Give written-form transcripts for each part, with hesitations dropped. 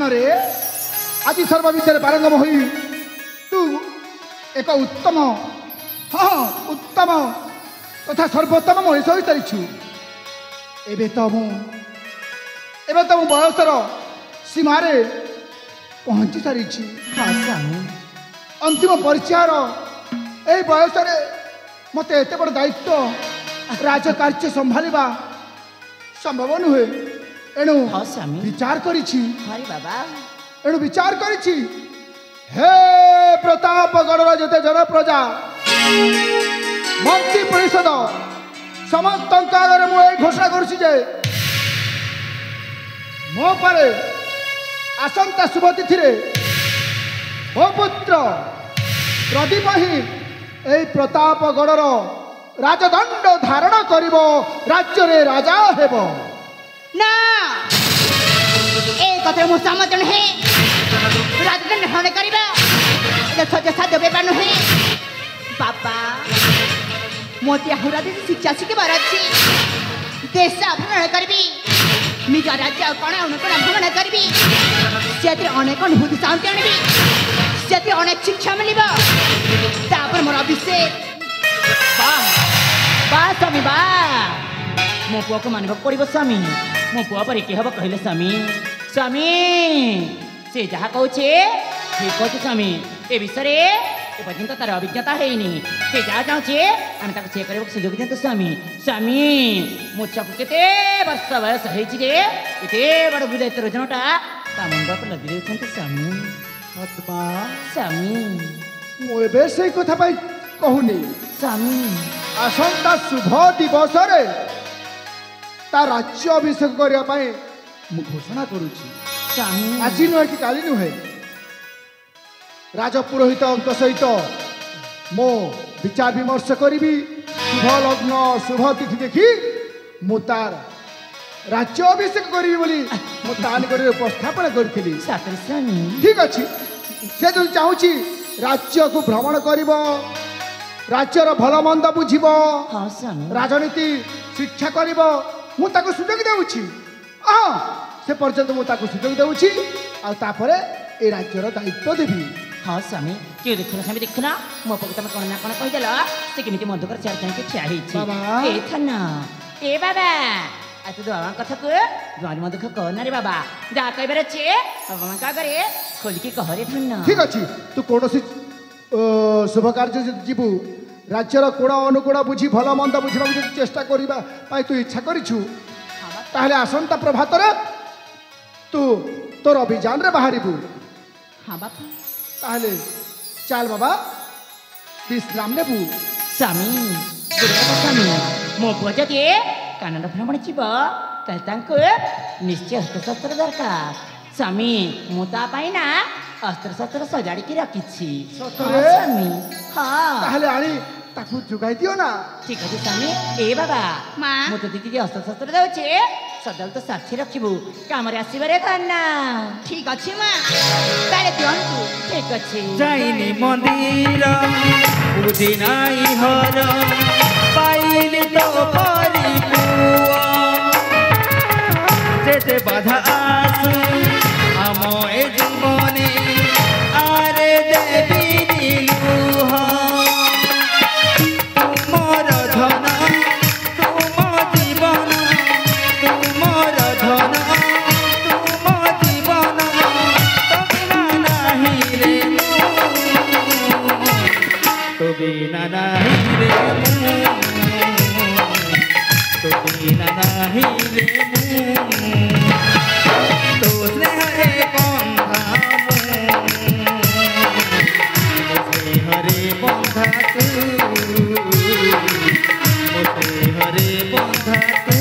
रे आज सर्व विषय पारंगम हो तू एक उत्तम हाँ उत्तम तथा सर्वोत्तम मनीष हो सारी एवं तो मु बयसर सीमारे पहुँची सारी अंतिम परिचयर ए बयस मत एत बड़ दायित्व राजकार्य संभालिबा संभव नुहे एणु विचार करिछि एणु विचार करिछि हे प्रतापगढ़ जते जन प्रजा मंत्री परिषद समस्त आगे मुझे घोषणा करुछि जे मो पारे आसंता शुभ तिथि हो पुत्र प्रदीप ही ए प्रतापगढ़ राजदंड धारण करिब राज्य रे राजा हेब ना ए कथे मु समझ नहीं राजदंड धारण करिबा ए सज साध्य बेपार नहीं बाबा मोती आहुरा दे शिक्षा शिखे बारछि देश भ्रमण करबी निज राज्य कोण अनुकोण भ्रमण करबी सेति अनेक अनुभूति शांति आनबी सेति अनेक शिक्षा मिलिबा तापर मोर अभिषेक बा स्वामी बा मो पुआ को मानव पड़ो स्वामी मो पुआ पर कि हम कहले स्वामी स्वामी से जहाँ कहूँ ठीक कहते स्वामी ए विषय एपर्यंत तार अभिज्ञता है से जहाँ चाहे आम से कर सुजोग दिखाते स्वामी स्वामी मोचा को केते वर्ष बयस होते बड़ बुझाइत रोजनटा मुंड पर लगे देते स्वामी स्वामी मुझे से कथा कहूनी स्वामी आसंता शुभ दिवस रे ता राज्य अभिषेक करने घोषणा करुच्ची आज नुहे कि काली नुहे राजपुरोहित सहित मो विचार विमर्श करी शुभ लग्न शुभ तिथि देखी मु तार राज्य अभिषेक करी मो ता निकट उपस्थापन करी ठीक अच्छे से जो चाहूँगी राज्य को भ्रमण कर राज्यर भल मंद बुझब राजनीति शिक्षा कर सुजोग देउछि हाँ से पर्यंत मुझे सुजोग देउछि आपर ए राज्यर दायित्व देवी हाँ स्वामी क्यों देखना स्वामी देखना मो पक तुम कौन ना कौन कहीदेल से केमी मधुकर चार चाहे ठिया ए बाबा आज तू बाबा कथा को जुआरी मधुख कहना रे बाबा जहाँ कह अच्छे बाबा माँ आगे खोलिकी कह रे धन ठीक अच्छे तू कौन शुभ कार्य जीवु राज्यर कोण अनुकोण बुझी भल मंद बुझा चेष्टा करने तू इच्छा करूँ आसंता प्रभात तू तोर अभियान रे बाहरबू हाँ बापा ताहले चल बाबा विश्राम नेबू स्वामी स्वामी मो पुआ जदि कानन भ्रमण जीव निश्चय अस्त्रशस्त्र दरकार स्वामी मुझे ना अस्त्रशस्त्र सजाड़ी रखी स्वामी हाँ ताकू जुगाई दियो ना ठीक अच्छे स्वामी ए बाबा मुझे दीदी अस्त्रशस्त्र दे सदल तो साथी रखू कम आसवे धन्ना ठीक अच्छे माँ दिंतु ठीक अच्छे जाइनी मंदिर बुद्धि नाई हर पाइली तो परी पुआ जेते बाधा आसु आम ए जीवने आरे देवी नीलुह तुमर धन तुम जीवन तुमर धन तुम जीवन तो नहीं रे तो बिना नहीं रे तो बिना नहीं रे तो स्नेह रे बंधा स्नेह रे बंधा तू स्नेह रे बंधा तू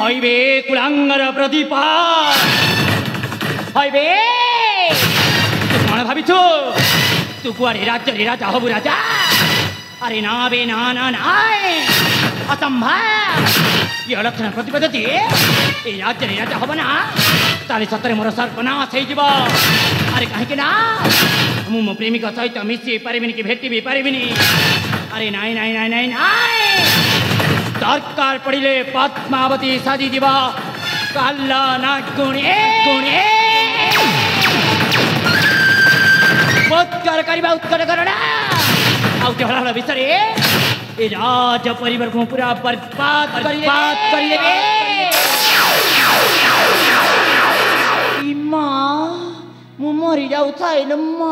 हईबे कुलांगर प्रदीप हईबे ভাবিছু তু কুয়ারে রাজ্যের রাজা হবু রাজা আরে না বে না না নাই অসম্ভব ইয়ে লক্ষণ প্রতিপদ্ধতি এই রাজ্যের রাজা হব না তাহলে সତରେ ମୋର ସର୍ବନାଶ ହେଇଯିବ ଆରେ କାହିଁକି ନା ମୁଁ ମୋ ପ୍ରେମିକ ସହିତ ମିଶି ପାରିବିନି କି ଭେଟି ବି ପାରିବିନି ଆରେ ନାଇଁ ନାଇଁ ନାଇଁ ନାଇଁ ନାଇଁ ଦରକାର ପଡ଼ିଲେ ପଦ୍ମାବତୀ ସାଜିଯିବ କାଲ ନାଗୁଣୀ ଗୁଣୀ ଉତ୍କଳ କରିବା ଉତ୍କଳ କରଣା ଆଉ କେବଳ ବିଷୟରେ ଏ ରାଜ ପରିବାରକୁ ମୁଁ ପୁରା ବର୍ବାଦ କରିଦେବି ମା ମୁଁ ମରି ଯାଉଥାଏ ଲୋ ମା